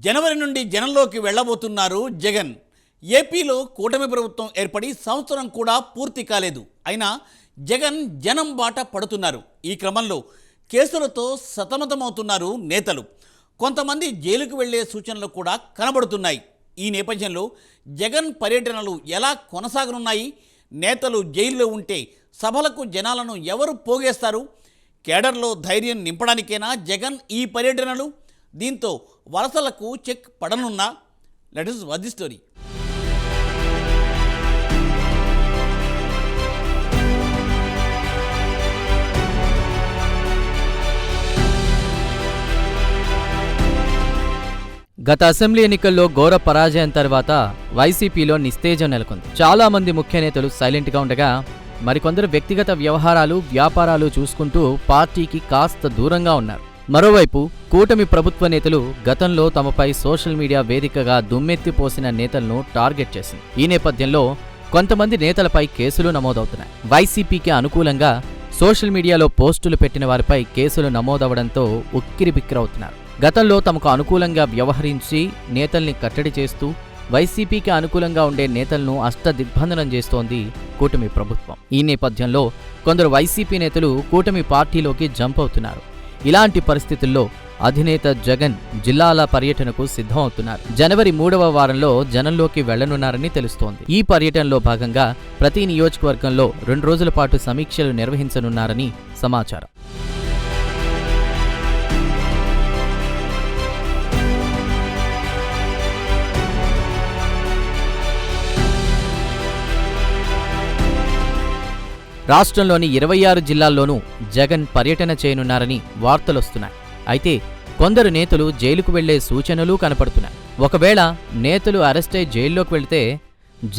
జనవరి నుండి జనంలోకి వెళ్లబోతున్నారు జగన్. ఏపీలో కూటమి ప్రభుత్వం ఏర్పడి సంవత్సరం కూడా పూర్తి కాలేదు. అయినా జగన్ జనం బాట పడుతున్నారు. ఈ క్రమంలో కేసులతో సతమతమవుతున్నారు నేతలు. కొంతమంది జైలుకు వెళ్లే సూచనలు కూడా కనబడుతున్నాయి. ఈ నేపథ్యంలో జగన్ పర్యటనలు ఎలా కొనసాగనున్నాయి? నేతలు జైల్లో ఉంటే సభలకు జనాలను ఎవరు పోగేస్తారు? కేడర్లో ధైర్యం నింపడానికేనా జగన్ ఈ పర్యటనలు? దీంతో వలసలకు చెక్ పడనున్నా? Let us watch the story. గత అసెంబ్లీ ఎన్నికల్లో ఘోర పరాజయం తర్వాత వైసీపీలో నిస్తేజం నెలకొంది. చాలా మంది ముఖ్య నేతలు సైలెంట్గా ఉండగా మరికొందరు వ్యక్తిగత వ్యవహారాలు, వ్యాపారాలు చూసుకుంటూ పార్టీకి కాస్త దూరంగా ఉన్నారు. మరోవైపు కూటమి ప్రభుత్వ నేతలు గతంలో తమపై సోషల్ మీడియా వేదికగా దుమ్మెత్తిపోసిన నేతలను టార్గెట్ చేసింది. ఈ నేపథ్యంలో కొంతమంది నేతలపై కేసులు నమోదవుతున్నాయి. వైసీపీకి అనుకూలంగా సోషల్ మీడియాలో పోస్టులు పెట్టిన వారిపై కేసులు నమోదవడంతో ఉక్కిరిబిక్కిరవుతున్నారు. గతంలో తమకు అనుకూలంగా వ్యవహరించి నేతల్ని కట్టడి చేస్తూ వైసీపీకి అనుకూలంగా ఉండే నేతలను అష్టదిగ్బంధనం చేస్తోంది కూటమి ప్రభుత్వం. ఈ నేపథ్యంలో కొందరు వైసీపీ నేతలు కూటమి పార్టీలోకి జంప్ అవుతున్నారు. ఇలాంటి పరిస్థితుల్లో అధినేత జగన్ జిల్లాల పర్యటనకు సిద్ధమవుతున్నారు. జనవరి 3వ వారంలో జనంలోకి వెళ్లనున్నారని తెలుస్తోంది. ఈ పర్యటనలో భాగంగా ప్రతి నియోజకవర్గంలో 2 రోజుల పాటు సమీక్షలు నిర్వహించనున్నారని సమాచారం. రాష్ట్రంలోని 26 జిల్లాల్లోనూ జగన్ పర్యటన చేయనున్నారని వార్తలొస్తున్నాయి. అయితే కొందరు నేతలు జైలుకు వెళ్లే సూచనలు కనపడుతున్నాయి. ఒకవేళ నేతలు అరెస్టై జైల్లోకి వెళితే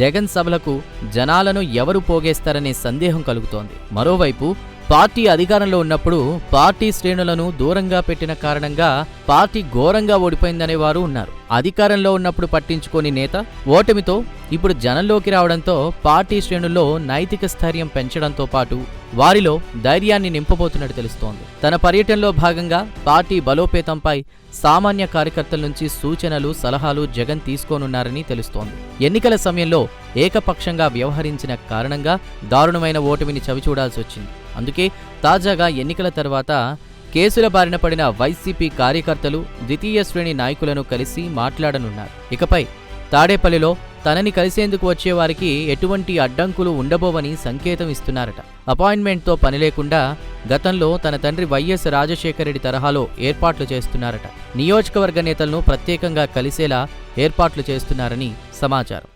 జగన్ సభలకు జనాలను ఎవరు పోగేస్తారనే సందేహం కలుగుతోంది. మరోవైపు పార్టీ అధికారంలో ఉన్నప్పుడు పార్టీ శ్రేణులను దూరంగా పెట్టిన కారణంగా పార్టీ ఘోరంగా ఓడిపోయిందనే వారు ఉన్నారు. అధికారంలో ఉన్నప్పుడు పట్టించుకోని నేత ఓటమితో ఇప్పుడు జనంలోకి రావడంతో పార్టీ శ్రేణుల్లో నైతిక స్థైర్యం పెంచడంతో పాటు వారిలో ధైర్యాన్ని నింపబోతున్నట్టు తెలుస్తోంది. తన పర్యటనలో భాగంగా పార్టీ బలోపేతంపై సామాన్య కార్యకర్తల నుంచి సూచనలు, సలహాలు జగన్ తీసుకోనున్నారని తెలుస్తోంది. ఎన్నికల సమయంలో ఏకపక్షంగా వ్యవహరించిన కారణంగా దారుణమైన ఓటమిని చవిచూడాల్సి వచ్చింది. అందుకే తాజాగా ఎన్నికల తర్వాత కేసుల బారిన పడిన వైసీపీ కార్యకర్తలు ద్వితీయ శ్రేణి నాయకులను కలిసి మాట్లాడనున్నారు. ఇకపై తాడేపల్లిలో తనని కలిసేందుకు వచ్చేవారికి ఎటువంటి అడ్డంకులు ఉండబోవని సంకేతం ఇస్తున్నారట. అపాయింట్మెంట్తో పని లేకుండా గతంలో తన తండ్రి వైఎస్ రాజశేఖర రెడ్డి తరహాలో ఏర్పాట్లు చేస్తున్నారట. నియోజకవర్గ నేతలను ప్రత్యేకంగా కలిసేలా ఏర్పాట్లు చేస్తున్నారని సమాచారం.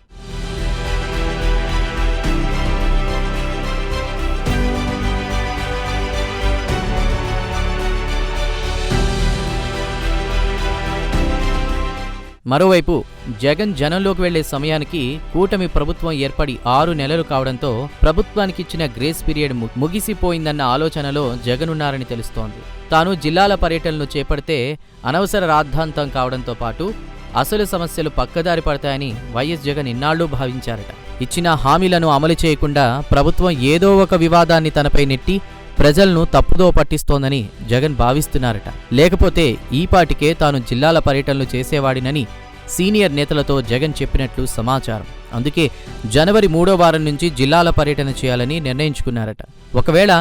మరోవైపు జగన్ జనంలోకి వెళ్లే సమయానికి కూటమి ప్రభుత్వం ఏర్పడి 6 నెలలు కావడంతో ప్రభుత్వానికిచ్చిన గ్రేస్ పీరియడ్ ముగిసిపోయిందన్న ఆలోచనలో జగన్ ఉన్నారని తెలుస్తోంది. తాను జిల్లాల పర్యటనలు చేపడితే అనవసర రాద్ధాంతం కావడంతో పాటు అసలు సమస్యలు పక్కదారి పడతాయని వైఎస్ జగన్ ఇన్నాళ్లు భావించారట. ఇచ్చిన హామీలను అమలు చేయకుండా ప్రభుత్వం ఏదో ఒక వివాదాన్ని తనపై నెట్టి ప్రజలను తప్పుదో పట్టిస్తోందని జగన్ భావిస్తున్నారట. లేకపోతే ఈపాటికే తాను జిల్లాల పర్యటనలు చేసేవాడినని సీనియర్ నేతలతో జగన్ చెప్పినట్లు సమాచారం. అందుకే జనవరి 3వ వారం నుంచి జిల్లాల పర్యటన చేయాలని నిర్ణయించుకున్నారట. ఒకవేళ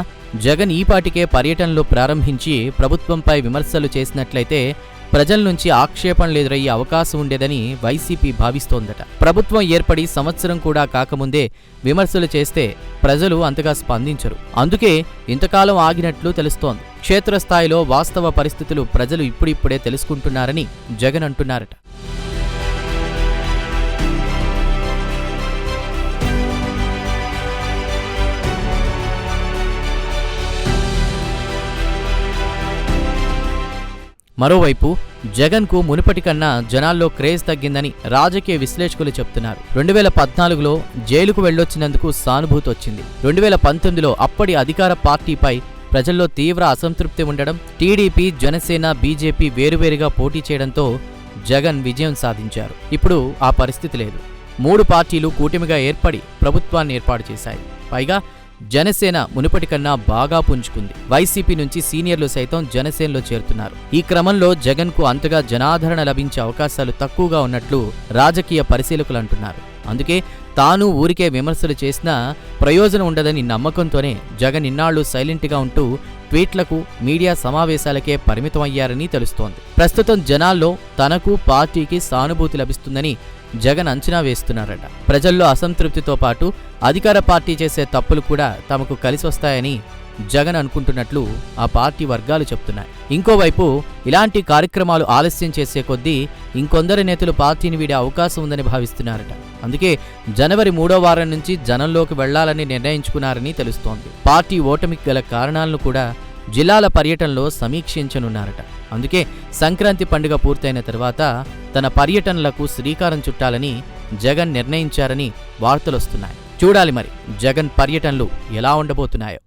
జగన్ ఈపాటికే పర్యటనలు ప్రారంభించి ప్రభుత్వంపై విమర్శలు చేసినట్లయితే ప్రజల నుంచి ఆక్షేపణలు ఎదురయ్యే అవకాశం ఉండేదని వైసీపీ భావిస్తోందట. ప్రభుత్వం ఏర్పడి సంవత్సరం కూడా కాకముందే విమర్శలు చేస్తే ప్రజలు అంతగా స్పందించరు. అందుకే ఇంతకాలం ఆగినట్లు తెలుస్తోంది. క్షేత్రస్థాయిలో వాస్తవ పరిస్థితులు ప్రజలు ఇప్పుడిప్పుడే తెలుసుకుంటున్నారని జగన్ అంటున్నారట. మరోవైపు జగన్కు మునుపటి కన్నా జనాల్లో క్రేజ్ తగ్గిందని రాజకీయ విశ్లేషకులు చెప్తున్నారు. 2014లో జైలుకు వెళ్లొచ్చినందుకు సానుభూతి వచ్చింది. 2019లో అప్పటి అధికార పార్టీపై ప్రజల్లో తీవ్ర అసంతృప్తి ఉండడం, టీడీపీ, జనసేన, బీజేపీ వేరువేరుగా పోటీ చేయడంతో జగన్ విజయం సాధించారు. ఇప్పుడు ఆ పరిస్థితి లేదు. 3 పార్టీలు కూటమిగా ఏర్పడి ప్రభుత్వాన్ని ఏర్పాటు చేశాయి. పైగా జనసేన మునుపటి కన్నా బాగా పుంజుకుంది. వైసీపీ నుంచి సీనియర్లు సైతం జనసేనలో చేరుతున్నారు. ఈ క్రమంలో జగన్కు అంతగా జనాదరణ లభించే అవకాశాలు తక్కువగా ఉన్నట్లు రాజకీయ పరిశీలకులు అంటున్నారు. అందుకే తాను ఊరికే విమర్శలు చేసినా ప్రయోజనం ఉండదని నమ్మకంతోనే జగన్ ఇన్నాళ్లు సైలెంట్గా ఉంటూ ట్వీట్లకు, మీడియా సమావేశాలకే పరిమితమయ్యారని తెలుస్తోంది. ప్రస్తుతం జనాల్లో తనకు, పార్టీకి సానుభూతి లభిస్తుందని జగన్ అంచనా వేస్తున్నారట. ప్రజల్లో అసంతృప్తితో పాటు అధికార పార్టీ చేసే తప్పులు కూడా తమకు కలిసొస్తాయని జగన్ అనుకుంటున్నట్లు ఆ పార్టీ వర్గాలు చెప్తున్నాయి. ఇంకోవైపు ఇలాంటి కార్యక్రమాలు ఆలస్యం చేసే కొద్దీ ఇంకొందరు నేతలు పార్టీని వీడే అవకాశం ఉందని భావిస్తున్నారట. అందుకే జనవరి 3వ వారం నుంచి జనంలోకి వెళ్లాలని నిర్ణయించుకున్నారని తెలుస్తోంది. పార్టీ ఓటమికి గల కారణాలను కూడా జిల్లాల పర్యటనలో సమీక్షించనున్నారట. అందుకే సంక్రాంతి పండుగ పూర్తయిన తర్వాత తన పర్యటనలకు శ్రీకారం చుట్టాలని జగన్ నిర్ణయించారని వార్తలొస్తున్నాయి. చూడాలి మరి జగన్ పర్యటనలు ఎలా ఉండబోతున్నాయో.